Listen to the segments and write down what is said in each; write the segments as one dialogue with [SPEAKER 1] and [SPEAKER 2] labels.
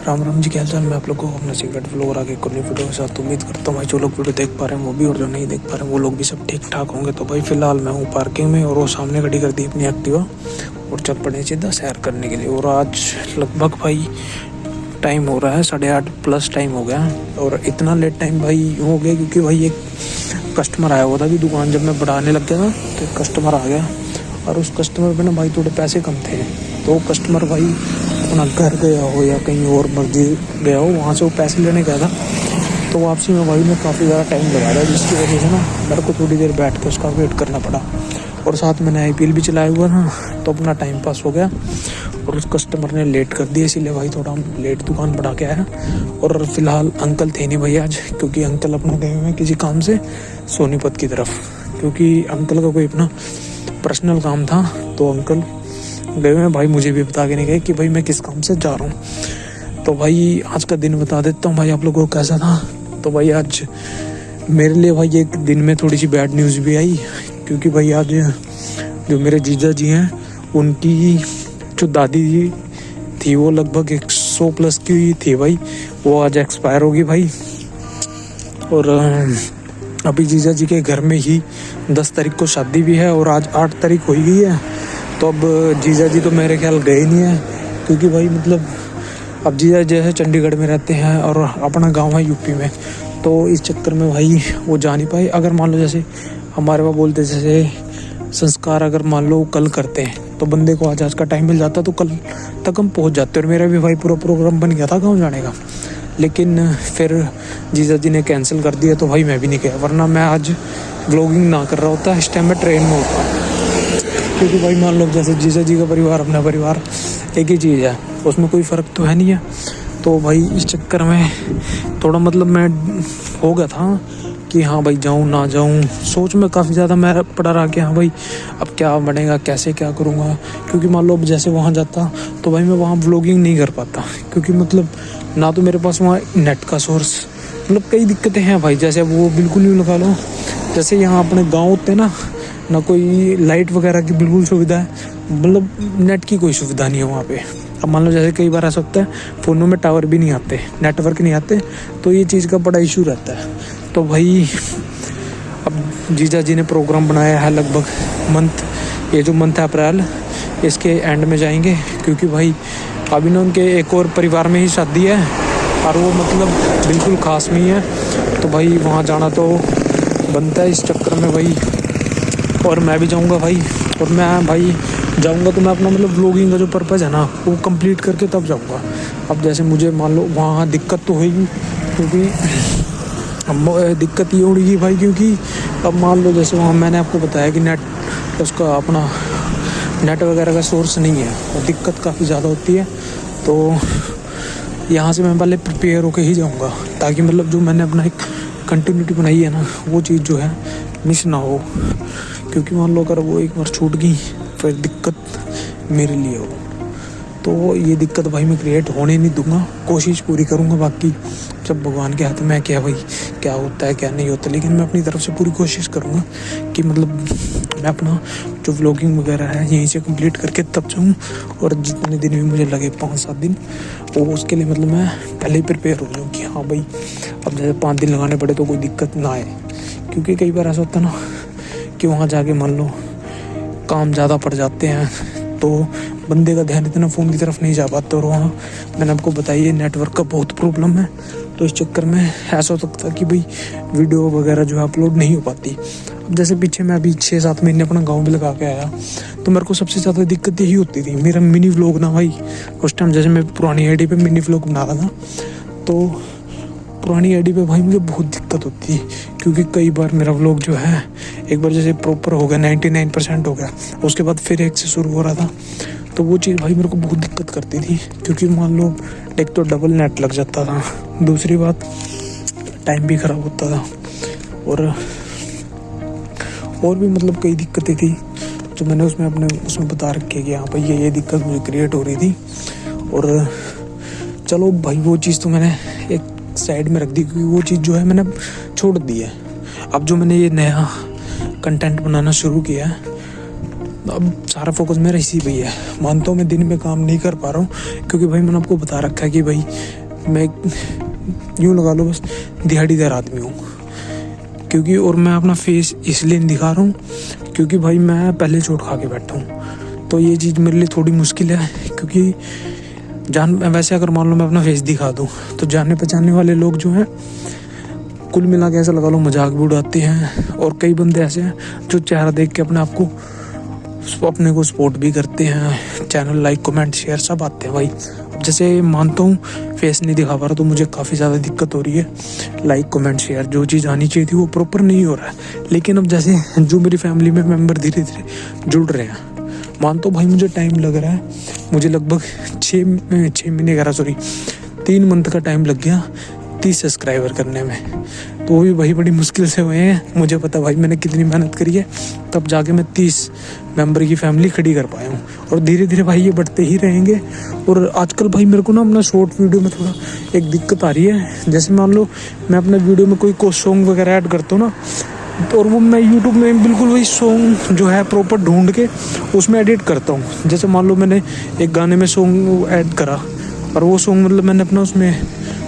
[SPEAKER 1] राम राम जी, क्या हाल चाल। मैं आप लोग को अपना सीक्रेट व्लॉगर आगे करनी वीडियो के साथ उम्मीद करता हूँ भाई जो लोग वीडियो देख पा रहे हैं वो भी, और जो नहीं देख पा रहे हैं वो लोग भी सब ठीक ठाक होंगे। तो भाई फिलहाल मैं हूँ पार्किंग में और वो सामने खड़ी कर दी अपनी एक्टिवा और चल पड़े सीधा सैर करने के लिए। और आज लगभग भाई टाइम हो रहा है 8:30+ टाइम हो गया है। और इतना लेट टाइम भाई हो गया क्योंकि भाई एक कस्टमर आया हुआ था कि दुकान जब मैं बढ़ाने लग गया था तो कस्टमर आ गया और उस कस्टमर पे ना भाई थोड़े पैसे कम थे। तो कस्टमर भाई अपना घर गया हो या कहीं और मर्जी गया हो, वहाँ से वो पैसे लेने गया था। तो वापसी में भाई मैं काफ़ी ज़्यादा टाइम लगा रहा है, जिसकी वजह से ना मेरे को थोड़ी देर बैठ के उसका वेट करना पड़ा। और साथ में मैंने IPL भी चलाया हुआ था तो अपना टाइम पास हो गया। और उस कस्टमर ने लेट कर दिया, इसीलिए भाई थोड़ा लेट दुकान बढ़ा के आया। और फिलहाल अंकल थे नहीं भाई आज, क्योंकि अंकल अपना गए हुए हैं किसी काम से सोनीपत की तरफ, क्योंकि अंकल का कोई अपना पर्सनल काम था। तो अंकल गए हुए हैं भाई, मुझे भी बता के नहीं गए कि भाई मैं किस काम से जा रहा हूँ। तो भाई आज का दिन बता देता हूँ भाई आप लोगों को कैसा था। तो भाई आज मेरे लिए भाई एक दिन में थोड़ी सी बैड न्यूज़ भी आई, क्योंकि भाई आज जो मेरे जीजा जी हैं उनकी जो दादी जी थी वो लगभग 100+ की थी भाई, वो आज एक्सपायर होगी भाई। और अभी जीजा जी के घर में ही 10 तारीख को शादी भी है और आज 8 तारीख हो गई है। तो अब जीजा जी तो मेरे ख्याल गए नहीं है, क्योंकि भाई मतलब अब जीजा जैसे चंडीगढ़ में रहते हैं और अपना गांव है यूपी में, तो इस चक्कर में भाई वो जा नहीं पाए। अगर मान लो जैसे हमारे वहाँ बोलते जैसे संस्कार अगर मान लो कल करते हैं तो बंदे को आज का टाइम मिल जाता तो कल तक हम पहुँच जाते। और मेरा भी भाई पूरा प्रोग्राम बन गया था गाँव जाने का, लेकिन फिर जीजा जी ने कैंसिल कर दिया तो भाई मैं भी नहीं गया, वरना मैं आज व्लॉगिंग ना कर रहा होता, इस टाइम में ट्रेन में होता। क्योंकि भाई मान लो जैसे जीजा जी का परिवार अपना परिवार एक ही चीज़ है, उसमें कोई फ़र्क तो है नहीं है। तो भाई इस चक्कर में थोड़ा मतलब मैं हो गया था कि हाँ भाई जाऊँ ना जाऊँ, सोच में काफ़ी ज़्यादा मैं पड़ा रहा कि हाँ भाई अब क्या बनेगा, कैसे क्या करूँगा। क्योंकि मान लो जैसे वहाँ जाता तो भाई मैं वहाँ व्लॉगिंग नहीं कर पाता, क्योंकि मतलब ना तो मेरे पास वहाँ नेट का सोर्स, मतलब कई दिक्कतें हैं भाई। जैसे वो बिल्कुल नहीं लगा लो, जैसे यहाँ अपने गाँव होते हैं ना कोई लाइट वगैरह की बिल्कुल सुविधा है, मतलब नेट की कोई सुविधा नहीं है वहाँ पे। अब मान लो जैसे कई बार ऐसा होता है फ़ोनों में टावर भी नहीं आते, नेटवर्क नहीं आते, तो ये चीज़ का बड़ा इशू रहता है। तो भाई अब जीजा जी ने प्रोग्राम बनाया है लगभग ये जो मंथ है अप्रैल, इसके एंड में जाएंगे, क्योंकि भाई अभी ना उनके एक और परिवार में ही शादी है और वो मतलब बिल्कुल ख़ास नहीं है। तो भाई वहाँ जाना तो बनता है, इस चक्कर में भाई और मैं भी जाऊंगा भाई। और मैं भाई जाऊंगा तो मैं अपना मतलब व्लॉगिंग का जो पर्पज़ है ना वो कंप्लीट करके तब जाऊंगा। अब जैसे मुझे मान लो वहाँ दिक्कत तो होगी, क्योंकि दिक्कत ये होगी भाई, क्योंकि अब मान लो जैसे वहाँ मैंने आपको बताया कि नेट उसका अपना नेट वगैरह का सोर्स नहीं है और दिक्कत काफ़ी ज़्यादा होती है। तो यहाँ से मैं पहले प्रिपेयर होकर ही जाऊँगा, ताकि मतलब जो मैंने अपना एक कंटिन्यूटी बनाई है ना वो चीज़ जो है मिस ना हो। क्योंकि मान लो अगर वो एक बार छूट गई फिर दिक्कत मेरे लिए हो, तो ये दिक्कत भाई मैं क्रिएट होने नहीं दूंगा, कोशिश पूरी करूंगा। बाकी जब भगवान के हाथ में क्या भाई क्या होता है क्या नहीं होता, लेकिन मैं अपनी तरफ से पूरी कोशिश करूंगा कि मतलब मैं अपना जो व्लॉगिंग वगैरह है यहीं से कंप्लीट करके तब जाऊँ। और जितने दिन भी मुझे लगे 5-7 दिन, वो उसके लिए मतलब मैं पहले ही प्रिपेयर हो जाऊँ कि हाँ भाई अब जैसे 5 दिन लगाने पड़े तो कोई दिक्कत ना आए। क्योंकि कई बार ऐसा होता है ना कि वहाँ जाके मान लो काम ज़्यादा पड़ जाते हैं तो बंदे का ध्यान इतना फ़ोन की तरफ नहीं जा पाता, और वहाँ मैंने आपको बताइए नेटवर्क का बहुत प्रॉब्लम है। तो इस चक्कर में ऐसा हो सकता है कि भाई वीडियो वगैरह जो है अपलोड नहीं हो पाती। अब जैसे पीछे मैं अभी 6-7 महीने अपना गाँव भी लगा के आया, तो मेरे को सबसे ज़्यादा दिक्कत यही होती थी। मेरा मिनी व्लॉग ना भाई उस टाइम जैसे मैं पुरानी ID पे मिनी व्लॉग बना रहा था, तो पुरानी ID पे भाई मुझे बहुत दिक्कत होती है, क्योंकि कई बार मेरा व्लॉग जो है एक बार जैसे प्रॉपर हो गया 99% हो गया, उसके बाद फिर एक से शुरू हो रहा था, तो वो चीज़ भाई मेरे को बहुत दिक्कत करती थी। क्योंकि मान लो एक तो डबल नेट लग जाता था, दूसरी बात टाइम भी ख़राब होता था, और भी मतलब कई दिक्कतें थी जो मैंने उसमें बता रखी है कि हाँ भाई ये दिक्कत मुझे क्रिएट हो रही थी। और चलो भाई वो चीज़ तो मैंने एक साइड में रख दी, क्योंकि वो चीज़ जो है मैंने छोड़ दी है। अब जो मैंने ये नया कंटेंट बनाना शुरू किया है अब सारा फोकस मेरा इसी पे ही है। मानता हूँ मैं दिन में काम नहीं कर पा रहा हूँ क्योंकि भाई मैंने आपको बता रखा है कि भाई मैं यूँ लगा लो बस दिहाड़ीदार आदमी हूँ। क्योंकि और मैं अपना फेस इसलिए नहीं दिखा रहा हूँ क्योंकि भाई मैं पहले चोट खा के बैठा हूँ, तो ये चीज़ मेरे लिए थोड़ी मुश्किल है। क्योंकि वैसे अगर मान लो मैं अपना फेस दिखा दूँ तो जाने पहचानने वाले लोग जो हैं कुल मिला के ऐसा लगा लो मजाक भी उड़ाते हैं, और कई बंदे ऐसे हैं जो चेहरा देख के अपने को सपोर्ट भी करते हैं, चैनल लाइक कमेंट शेयर सब आते हैं भाई। अब जैसे मानता हूँ फेस नहीं दिखा पा रहा तो मुझे काफ़ी ज़्यादा दिक्कत हो रही है, लाइक कमेंट शेयर जो चीज़ आनी चाहिए थी वो प्रॉपर नहीं हो रहा है। लेकिन अब जैसे जो मेरी फैमिली में मेम्बर धीरे धीरे जुड़ रहे हैं, मानता हूँ भाई मुझे टाइम लग रहा है, मुझे लगभग 6 महीने का 3 मंथ का टाइम लग गया 30 सब्सक्राइबर करने में, तो वो भी भाई बड़ी मुश्किल से हुए हैं। मुझे पता भाई मैंने कितनी मेहनत करी है, तब जाके मैं 30 मेंबर की फैमिली खड़ी कर पाया हूँ, और धीरे धीरे भाई ये बढ़ते ही रहेंगे। और आजकल भाई मेरे को ना अपना शॉर्ट वीडियो में थोड़ा एक दिक्कत आ रही है। जैसे मान लो मैं अपने वीडियो में कोई सॉन्ग वगैरह ऐड करता हूँ ना, तो और वो मैं यूट्यूब में बिल्कुल वही सॉन्ग जो है प्रॉपर ढूंढ के उसमें एडिट करता हूँ। जैसे मान लो मैंने एक गाने में सॉन्ग ऐड करा और वो सॉन्ग मतलब मैंने अपना उसमें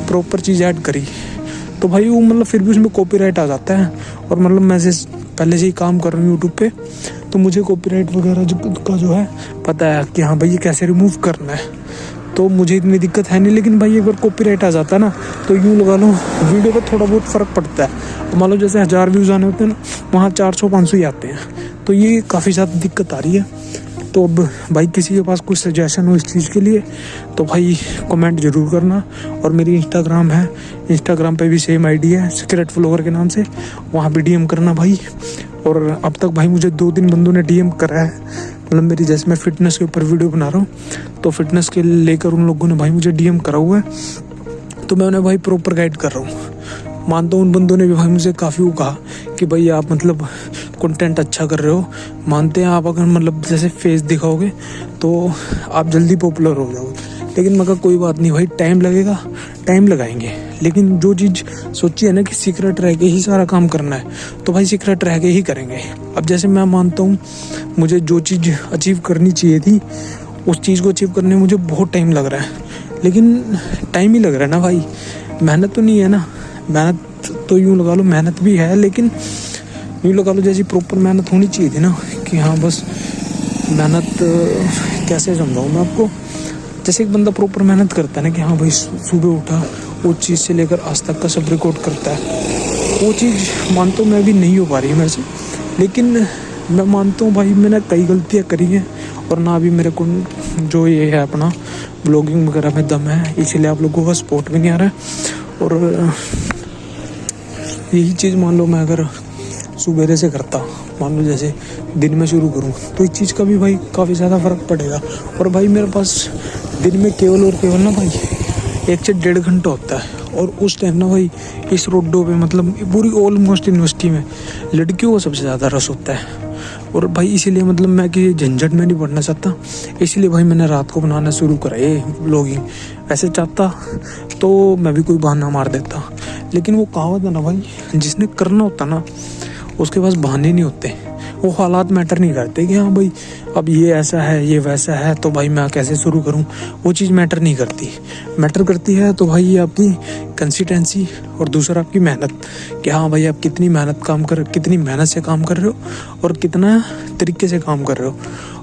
[SPEAKER 1] प्रॉपर चीज़ ऐड करी, तो भाई वो मतलब फिर भी उसमें कॉपीराइट आ जाता है। और मतलब मैं पहले से ही काम कर रहा हूँ यूट्यूब पे, तो मुझे कॉपीराइट वगैरह का जो है पता है कि हाँ भाई ये कैसे रिमूव करना है, तो मुझे इतनी दिक्कत है नहीं। लेकिन भाई एक बार कॉपीराइट आ जाता है ना, तो यूँ लगा लो वीडियो पर थोड़ा बहुत फ़र्क पड़ता है। तो मान लो जैसे 1000 व्यूज़ आने होते हैं ना, वहाँ 400-500 ही आते हैं, तो ये काफ़ी ज़्यादा दिक्कत आ रही है। तो अब भाई किसी के पास कुछ सजेशन हो इस चीज़ के लिए तो भाई कमेंट ज़रूर करना। और मेरी इंस्टाग्राम है, इंस्टाग्राम पे भी सेम आईडी है सीक्रेट व्लॉगर के नाम से, वहाँ भी डीएम करना भाई। और अब तक भाई मुझे 2-3 बंदों ने डीएम करा है, मतलब मेरी जैसे मैं फिटनेस के ऊपर वीडियो बना रहा हूँ तो फिटनेस के लेकर उन लोगों ने भाई मुझे डीएम करा हुआ है, तो मैं उन्हें भाई प्रॉपर गाइड कर रहा हूँ। मानता हूँ उन बंदों ने भी भाई मुझे काफ़ी वो कहा कि भाई आप मतलब कंटेंट अच्छा कर रहे हो, मानते हैं आप अगर मतलब जैसे फेस दिखाओगे तो आप जल्दी पॉपुलर हो जाओगे। लेकिन मैं कहा कोई बात नहीं भाई, टाइम लगेगा, टाइम लगाएंगे, लेकिन जो चीज़ सोची है ना कि सीक्रेट रह के ही सारा काम करना है, तो भाई सीक्रेट रह के ही करेंगे। अब जैसे मैं मानता हूँ मुझे जो चीज़ अचीव करनी चाहिए थी उस चीज़ को अचीव करने में मुझे बहुत टाइम लग रहा है, लेकिन टाइम ही लग रहा है ना भाई, मेहनत तो नहीं है ना। मेहनत तो यूँ लगा लो मेहनत भी है, लेकिन यूँ लगा लो जैसी प्रॉपर मेहनत होनी चाहिए थी ना, कि हाँ बस मेहनत कैसे समझाऊँ मैं आपको। जैसे एक बंदा प्रॉपर मेहनत करता है ना कि हाँ भाई सुबह उठा वो चीज़ से लेकर आज तक का सब रिकॉर्ड करता है, वो चीज़ मानता हूँ मैं अभी नहीं हो पा रही है मेरे से। लेकिन मैं मानता हूँ भाई मैंने कई गलतियाँ करी हैं, और ना अभी मेरे को जो ये है अपना ब्लॉगिंग वगैरह में दम है, इसीलिए आप लोगों का सपोर्ट भी नहीं आ रहा है। और यही चीज़ मान लो मैं अगर सुबेरे से करता, मान लो जैसे दिन में शुरू करूँ, तो इस चीज़ का भी भाई काफ़ी ज़्यादा फ़र्क पड़ेगा। और भाई मेरे पास दिन में केवल और केवल ना भाई 1 से 1.5 घंटा होता है, और उस टाइम ना भाई इस रोडों पे मतलब पूरी ऑलमोस्ट यूनिवर्सिटी में लड़कियों को सबसे ज़्यादा रस होता है। और भाई इसीलिए मतलब मैं कि झंझट में नहीं पड़ना चाहता, इसीलिए भाई मैंने रात को बनाना शुरू करा ये व्लॉगिंग। वैसे चाहता तो मैं भी कोई बहाना मार देता, लेकिन वो कहावत है ना भाई, जिसने करना होता ना उसके पास बहाने नहीं होते, वो हालात मैटर नहीं करते कि हाँ भाई अब ये ऐसा है ये वैसा है तो भाई मैं कैसे शुरू करूँ, वो चीज़ मैटर नहीं करती। मैटर करती है तो भाई ये आपकी कंसिस्टेंसी और दूसरा आपकी मेहनत, कि हाँ भाई आप कितनी मेहनत से काम कर रहे हो और कितना तरीके से काम कर रहे हो,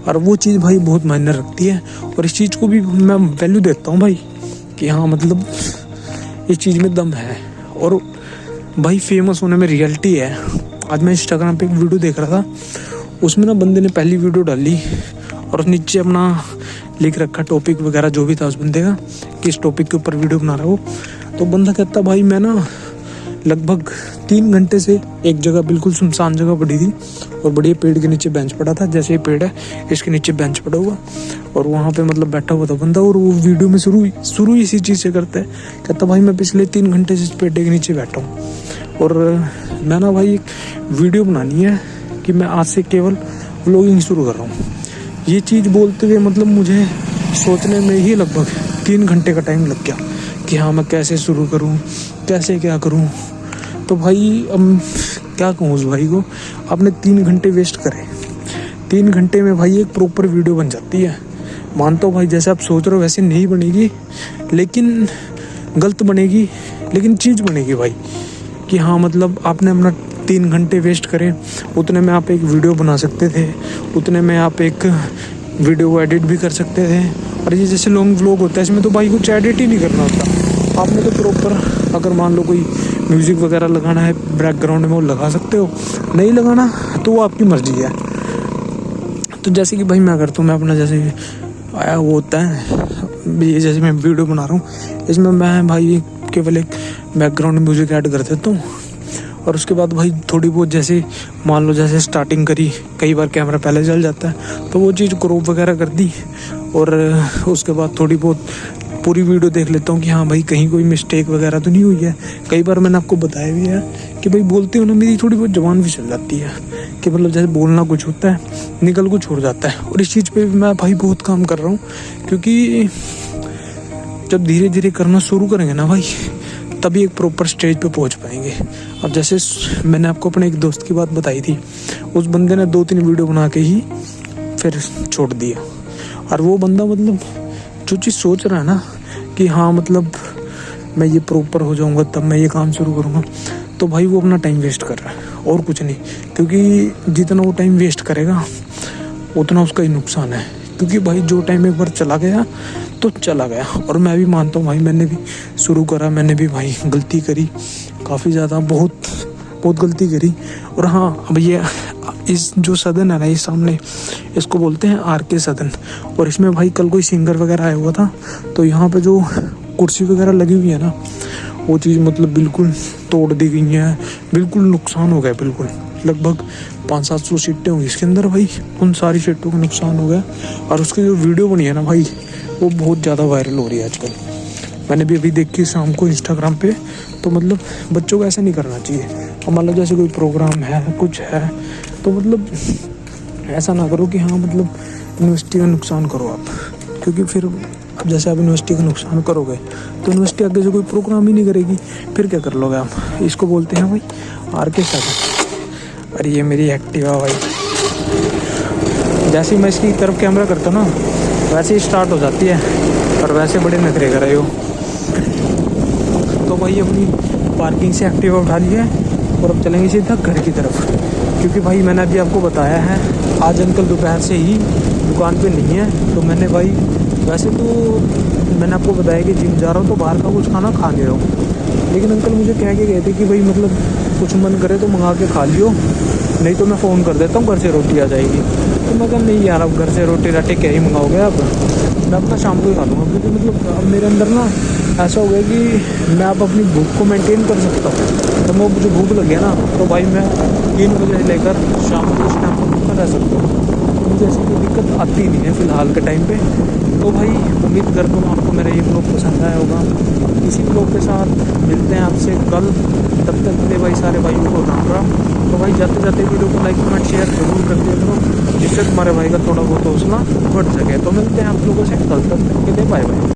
[SPEAKER 1] और वो चीज़ भाई बहुत मायने रखती है। और इस चीज़ को भी मैं वैल्यू देता हूँ भाई, कि हाँ मतलब इस चीज़ में दम है। और भाई फेमस होने में रियलिटी है। आज मैं इंस्टाग्राम पे एक वीडियो देख रहा था, उसमें ना बंदे ने पहली वीडियो डाली और उस नीचे अपना लिख रखा टॉपिक वगैरह जो भी था उस बंदे का, किस टॉपिक के ऊपर वीडियो बना रहा हो। तो बंदा कहता भाई मैं ना लगभग 3 घंटे से एक जगह बिल्कुल सुनसान जगह पड़ी थी और बढ़िया पेड़ के नीचे बेंच पड़ा था, जैसे ये पेड़ है इसके नीचे बेंच पड़ा हुआ, और वहाँ पे मतलब बैठा हुआ था बंदा। और वो वीडियो में शुरू इसी चीज़ से करता है, कहता भाई मैं पिछले 3 घंटे से इस पेड़ के नीचे बैठा हूँ और मैं ना भाई एक वीडियो बनानी है कि मैं आज से केवल व्लॉगिंग शुरू कर रहा हूँ। ये चीज़ बोलते हुए मतलब मुझे सोचने में ही लगभग 3 घंटे का टाइम लग गया कि हाँ मैं कैसे शुरू करूँ, कैसे क्या करूँ। तो भाई अब क्या कहूँ उस भाई को, आपने 3 घंटे वेस्ट करे, 3 घंटे में भाई एक प्रॉपर वीडियो बन जाती है। मानता हूँ भाई जैसे आप सोच रहे हो वैसे नहीं बनेगी, लेकिन गलत बनेगी, लेकिन चीज़ बनेगी भाई। कि हाँ मतलब आपने अपना 3 घंटे वेस्ट करे, उतने में आप एक वीडियो बना सकते थे, उतने में आप एक वीडियो को एडिट भी कर सकते थे। और ये जैसे लॉन्ग व्लॉग होता है इसमें तो भाई कुछ एडिट ही नहीं करना होता। आपने तो प्रॉपर, अगर मान लो कोई म्यूज़िक वगैरह लगाना है बैकग्राउंड में वो लगा सकते हो, नहीं लगाना तो वो आपकी मर्जी है। तो जैसे कि भाई मैं करता हूँ, मैं अपना जैसे आया वो होता है, ये जैसे मैं वीडियो बना रहा हूँ इसमें मैं भाई केवल एक बैकग्राउंड म्यूज़िक ऐड कर देता हूँ। और उसके बाद भाई थोड़ी बहुत जैसे मान लो जैसे स्टार्टिंग करी, कई बार कैमरा पहले चल जाता है तो वो चीज़ क्रॉप वगैरह कर दी। और उसके बाद थोड़ी बहुत पूरी वीडियो देख लेता हूँ कि हाँ भाई कहीं कोई मिस्टेक वगैरह तो नहीं हुई है। कई बार मैंने आपको बताया भी है कि भाई बोलते हो ना मेरी थोड़ी बहुत ज़बान भी चल जाती है, कि मतलब जैसे बोलना कुछ होता है निकल कुछ हो जाता है। और इस चीज़ पे भी मैं भाई बहुत काम कर रहा हूँ, क्योंकि जब धीरे धीरे करना शुरू करेंगे ना भाई तभी एक प्रॉपर स्टेज पे पहुंच पाएंगे। अब जैसे मैंने आपको अपने एक दोस्त की बात बताई थी, उस बंदे ने 2-3 वीडियो बना के ही फिर छोड़ दिया। और वो बंदा मतलब जो चीज़ सोच रहा है ना कि हाँ मतलब मैं ये प्रॉपर हो जाऊंगा तब मैं ये काम शुरू करूँगा, तो भाई वो अपना टाइम वेस्ट कर रहा है और कुछ नहीं। क्योंकि जितना वो टाइम वेस्ट करेगा उतना उसका ही नुकसान है। क्योंकि भाई जो टाइम एक बार चला गया तो चला गया। और मैं भी मानता हूँ भाई मैंने भी शुरू करा, मैंने भी भाई गलती करी काफ़ी ज़्यादा, बहुत गलती करी। और हाँ अब ये इस जो सदन है ना ये सामने, इसको बोलते हैं RK सदन। और इसमें भाई कल कोई सिंगर वगैरह आया हुआ था, तो यहाँ पे जो कुर्सी वगैरह लगी हुई है ना वो चीज़ मतलब बिल्कुल तोड़ दी गई है, बिल्कुल नुकसान हो गया। बिल्कुल लगभग 500-700 सीटें होंगी इसके अंदर भाई, उन सारी सीटों का नुकसान हो गया। और उसकी जो वीडियो बनी है ना भाई वो बहुत ज़्यादा वायरल हो रही है आजकल। मैंने भी अभी देखी शाम को इंस्टाग्राम पे। तो मतलब बच्चों को ऐसा नहीं करना चाहिए। अब मान लो जैसे कोई प्रोग्राम है कुछ है तो मतलब ऐसा ना करो कि हाँ मतलब यूनिवर्सिटी का नुकसान करो आप। क्योंकि फिर अब जैसे आप यूनिवर्सिटी का नुकसान करोगे तो यूनिवर्सिटी आगे से कोई प्रोग्राम ही नहीं करेगी, फिर क्या कर लोगे आप। इसको बोलते हैं भाई RK सदन। अरे ये मेरी एक्टिवा भाई, जैसे ही मैं इसकी तरफ कैमरा करता हूँ ना वैसे ही स्टार्ट हो जाती है, और वैसे बड़े नखरे कर रहे हो। तो भाई अपनी पार्किंग से एक्टिवा उठा ली है और अब चलेंगे सीधा घर की तरफ। क्योंकि भाई मैंने अभी आपको बताया है आज अंकल दोपहर से ही दुकान पे नहीं है। तो मैंने भाई वैसे तो मैंने आपको बताया कि जिम जा रहा हूँ तो बाहर का कुछ खाना खा नहीं रहा हूँ, लेकिन अंकल मुझे कह के गए थे कि भाई मतलब कुछ मन करे तो मंगा के खा लियो, नहीं तो मैं फ़ोन कर देता हूँ घर से रोटी आ जाएगी। तो मैं कहा नहीं यार अब घर से रोटी राटी क्या ही मंगाओगे आप, मैं अपना शाम को ही खा लूँगा। क्योंकि मतलब अब मेरे अंदर ना ऐसा हो गया कि मैं अब अपनी भूख को मेंटेन कर सकता हूँ। तो मैं मुझे भूख लग गया ना तो भाई मैं 3 बजे से लेकर शाम को उस टाइम पर भूखा रह सकता हूँ। मुझे ऐसी कोई दिक्कत आती नहीं है फ़िलहाल के टाइम पे। तो भाई उम्मीद करता हूँ आपको मेरा ये ब्लॉग पसंद आया होगा। इसी ब्लॉग के साथ मिलते हैं आपसे कल। तब तक मेरे भाई सारे भाइयों को राम राम। तो भाई जाते जाते वीडियो को लाइक कमेंट शेयर जरूर कर दिया करो, जिससे तुम्हारे भाई का थोड़ा बहुत हौसला बढ़ सके। तो मिलते हैं आप लोगों से कल, तक के लिए बाय बाय।